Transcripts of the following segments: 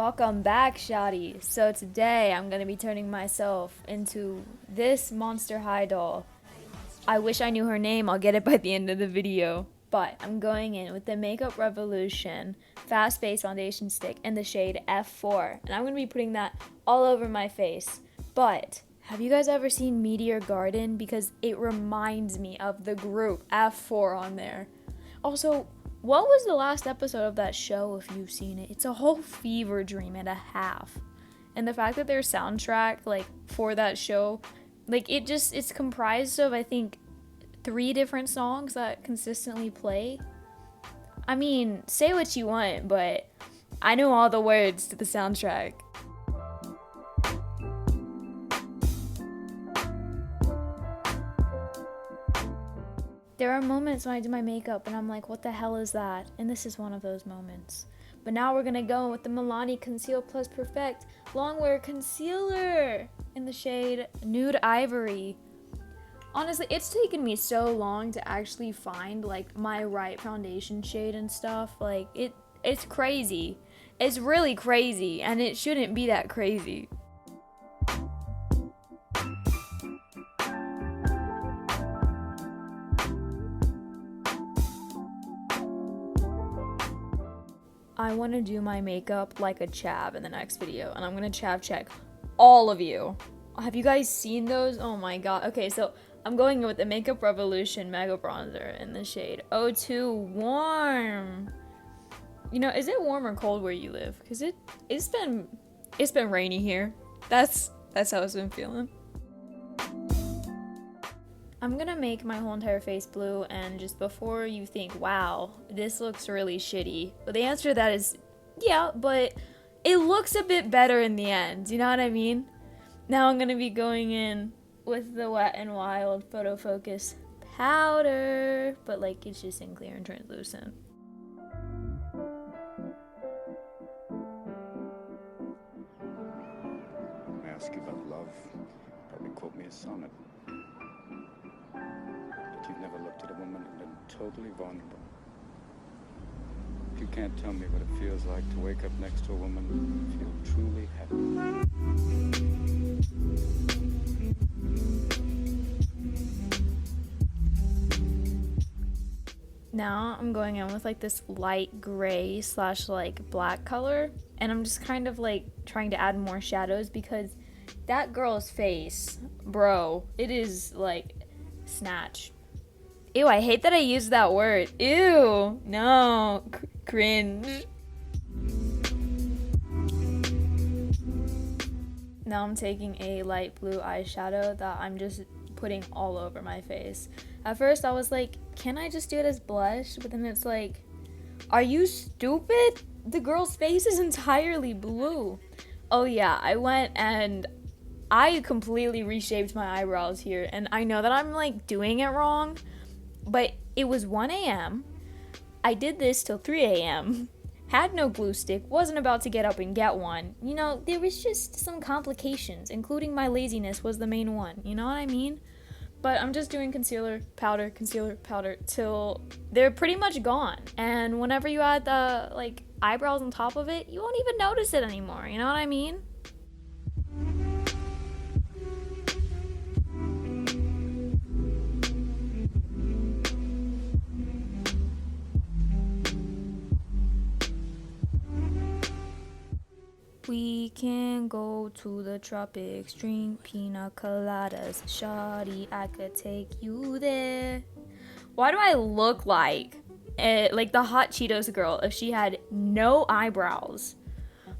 Welcome back, Shotty. So today I'm gonna be turning myself into this Monster High doll. I wish I knew her name, I'll get it by the end of the video. But I'm going in with the Makeup Revolution Fast Base Foundation Stick in the shade F4. And I'm gonna be putting that all over my face. But have you guys ever seen Meteor Garden? Because it reminds me of the group F4 on there. Also, what was the last episode of that show, if you've seen it? It's a whole fever dream and a half. And the fact that their soundtrack, for that show, it's comprised of, I think, 3 different songs that consistently play. I mean, say what you want, but I know all the words to the soundtrack. There are moments when I do my makeup and I'm like, what the hell is that? And this is one of those moments. But now we're gonna go with the Milani Conceal Plus Perfect Longwear Concealer in the shade Nude Ivory. Honestly, it's taken me so long to actually find my right foundation shade and stuff. It's crazy. It's really crazy, and it shouldn't be that crazy. I want to do my makeup like a chav in the next video, and I'm going to chav check all of you. Have you guys seen those? Oh my god. Okay, so I'm going with the Makeup Revolution Mega Bronzer in the shade O2 Warm. You know, is it warm or cold where you live? Because it's been rainy here. That's how it's been feeling. I'm gonna make my whole entire face blue, and just before you think, wow, this looks really shitty, but the answer to that is, yeah, but it looks a bit better in the end, you know what I mean? Now I'm gonna be going in with the Wet n Wild Photo Focus powder, but it's just in clear and translucent. I ask you about love, probably quote me a sonnet. You've never looked at a woman and been totally vulnerable. If you can't tell me what it feels like to wake up next to a woman and feel truly happy. Now I'm going in with this light gray / black color, and I'm just kind of trying to add more shadows because that girl's face, bro, it is snatch. Ew, I hate that I used that word. Ew, no, cringe. Now I'm taking a light blue eyeshadow that I'm just putting all over my face. At first I was like, can I just do it as blush? But then it's like, are you stupid? The girl's face is entirely blue. Oh yeah, I went and I completely reshaped my eyebrows here, and I know that I'm doing it wrong. But it was 1 a.m. I did this till 3 a.m. Had no glue stick, wasn't about to get up and get one. You know, there was just some complications, including my laziness was the main one. You know what I mean? But I'm just doing concealer, powder, till they're pretty much gone. And whenever you add the, eyebrows on top of it, you won't even notice it anymore. You know what I mean? We can go to the tropics, drink pina coladas. Shawty, I could take you there. Why do I look like the Hot Cheetos girl if she had no eyebrows?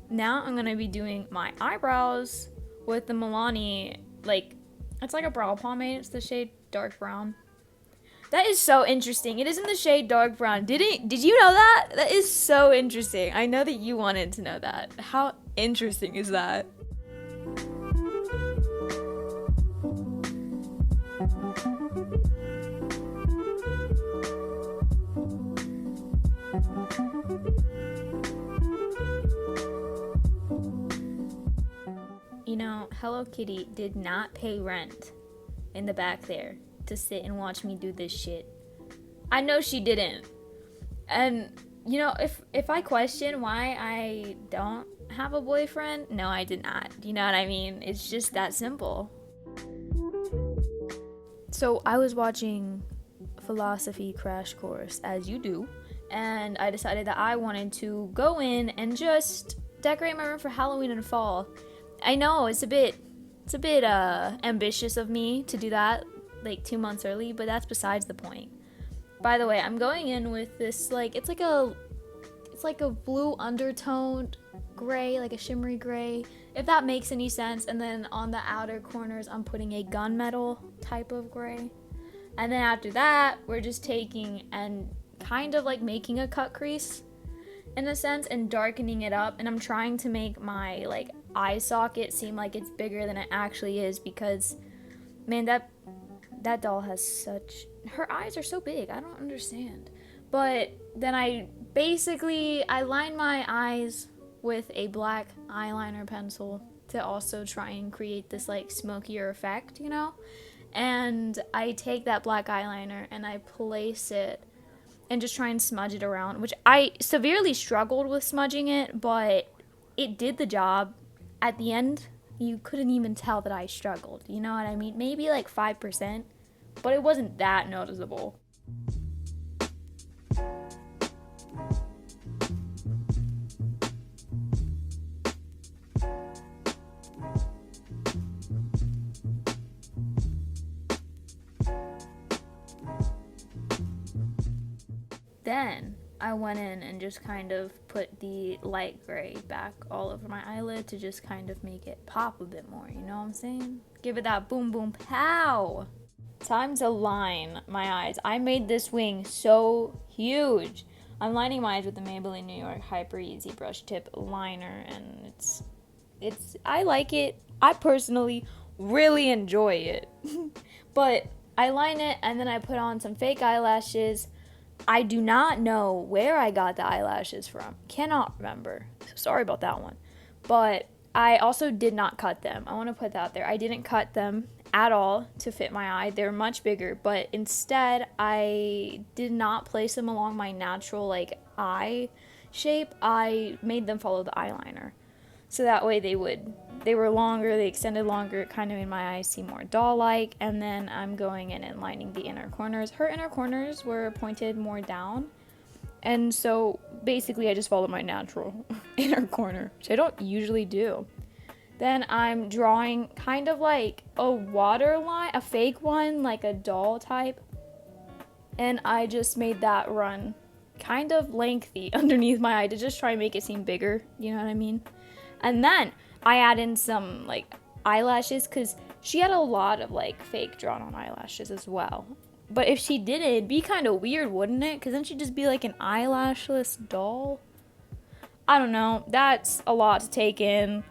Now I'm gonna be doing my eyebrows with the Milani, it's like a brow pomade. It's the shade dark brown. That is so interesting. It is in the shade dark brown. Did you know that? That is so interesting. I know that you wanted to know that. How interesting is that? You know, Hello Kitty did not pay rent in the back there to sit and watch me do this shit. I know she didn't. And you know, if I question why I don't have a boyfriend? No, I did not. You know what I mean? It's just that simple. So I was watching Philosophy Crash Course, as you do, and I decided that I wanted to go in and just decorate my room for Halloween and fall. I know it's a bit ambitious of me to do that like 2 months early, but that's besides the point. By the way, I'm going in with this it's like a blue undertoned gray, like a shimmery gray, if that makes any sense. And then on the outer corners, I'm putting a gunmetal type of gray. And then after that, we're just taking and kind of like making a cut crease in a sense and darkening it up. And I'm trying to make my like eye socket seem like it's bigger than it actually is, because man, that doll has her eyes are so big. I don't understand. But then I line my eyes with a black eyeliner pencil to also try and create this like smokier effect, you know? And I take that black eyeliner and I place it and just try and smudge it around, which I severely struggled with smudging it, but it did the job. At the end, you couldn't even tell that I struggled, you know what I mean? Maybe like 5%, but it wasn't that noticeable. Then I went in and just kind of put the light gray back all over my eyelid to just kind of make it pop a bit more, you know what I'm saying? Give it that boom boom pow! Time to line my eyes. I made this wing so huge. I'm lining my eyes with the Maybelline New York Hyper Easy Brush Tip Liner, and I like it. I personally really enjoy it. But I line it and then I put on some fake eyelashes. I do not know where I got the eyelashes from. Cannot remember. Sorry about that one. But I also did not cut them. I want to put that out there. I didn't cut them at all to fit my eye. They're much bigger, but instead I did not place them along my natural like eye shape. I made them follow the eyeliner. So that way they were longer, they extended longer, it kind of made my eyes seem more doll-like. And then I'm going in and lining the inner corners. Her inner corners were pointed more down. And so basically I just followed my natural inner corner, which I don't usually do. Then I'm drawing kind of like a waterline, a fake one, like a doll type. And I just made that run kind of lengthy underneath my eye to just try and make it seem bigger, you know what I mean? And then I add in some like eyelashes, because she had a lot of like fake drawn on eyelashes as well. But if she did it, it'd be kind of weird, wouldn't it? Because then she'd just be like an eyelashless doll. I don't know. That's a lot to take in.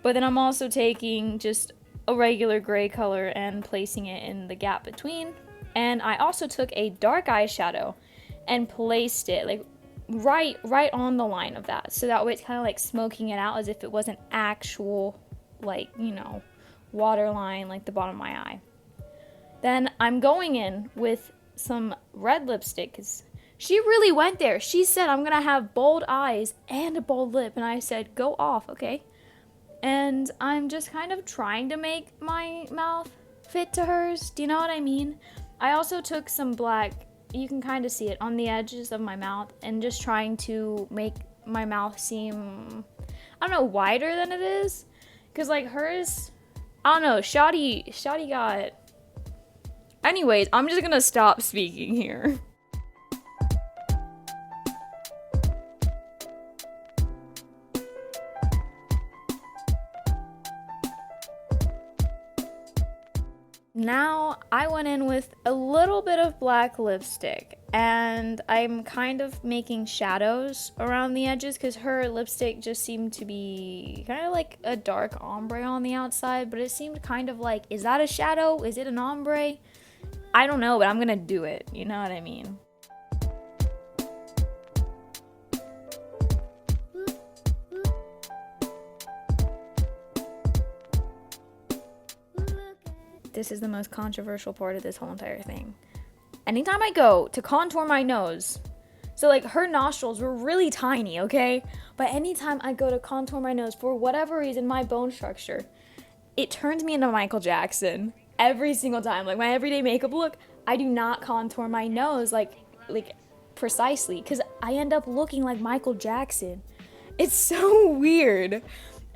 But then I'm also taking just a regular gray color and placing it in the gap between. And I also took a dark eyeshadow and placed it like right on the line of that, so that way it's kind of like smoking it out as if it was an actual like, you know, waterline like the bottom of my eye. Then I'm going in with some red lipstick, because she really went there. She said I'm gonna have bold eyes and a bold lip, and I said go off, okay? And I'm just kind of trying to make my mouth fit to hers, do you know what I mean? I also took some black, you can kind of see it on the edges of my mouth, and just trying to make my mouth seem, I don't know, wider than it is. Because like hers, I don't know, Shoddy got... Anyways, I'm just gonna stop speaking here. Now, I went in with a little bit of black lipstick, and I'm kind of making shadows around the edges, because her lipstick just seemed to be kind of like a dark ombre on the outside, but it seemed kind of like, is that a shadow? Is it an ombre? I don't know, but I'm gonna do it, you know what I mean? This is the most controversial part of this whole entire thing. Anytime I go to contour my nose, So like her nostrils were really tiny, okay? But anytime I go to contour my nose, for whatever reason, my bone structure, it turns me into Michael Jackson every single time. Like my everyday makeup look, I do not contour my nose like precisely, because I end up looking like Michael Jackson. It's so weird.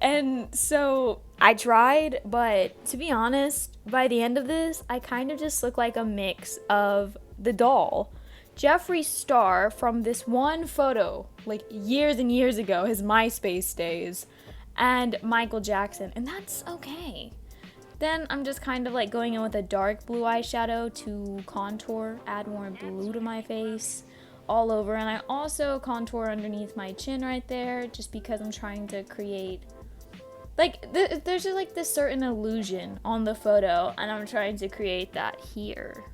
And so I tried, but to be honest, by the end of this, I kind of just look like a mix of the doll, Jeffree Star from this one photo, like years and years ago, his MySpace days, and Michael Jackson, and that's okay. Then I'm just kind of like going in with a dark blue eyeshadow to contour, add more blue to my face all over, and I also contour underneath my chin right there just because I'm trying to create like there's just like this certain illusion on the photo, and I'm trying to create that here.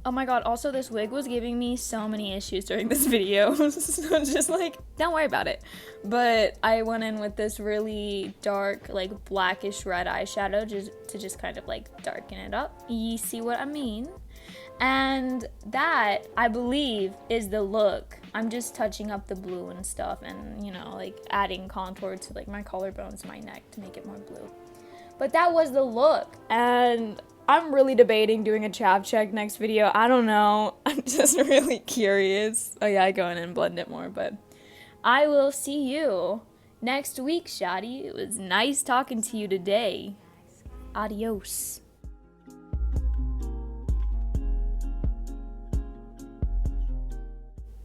Oh my god, also this wig was giving me so many issues during this video, so just like, don't worry about it. But I went in with this really dark, like blackish red eyeshadow just kind of like darken it up. You see what I mean? And that, I believe, is the look. I'm just touching up the blue and stuff and, you know, like adding contour to like my collarbones, my neck to make it more blue. But that was the look, and I'm really debating doing a chav check next video. I don't know. I'm just really curious. Oh yeah, I go in and blend it more, but I will see you next week, Shotty. It was nice talking to you today. Adios.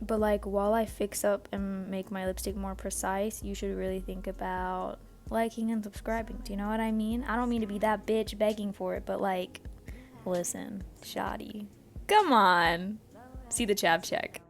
But like, while I fix up and make my lipstick more precise, you should really think about liking and subscribing. Do you know what I mean? I don't mean to be that bitch begging for it, but like, listen, Shotty, come on. See the chav check.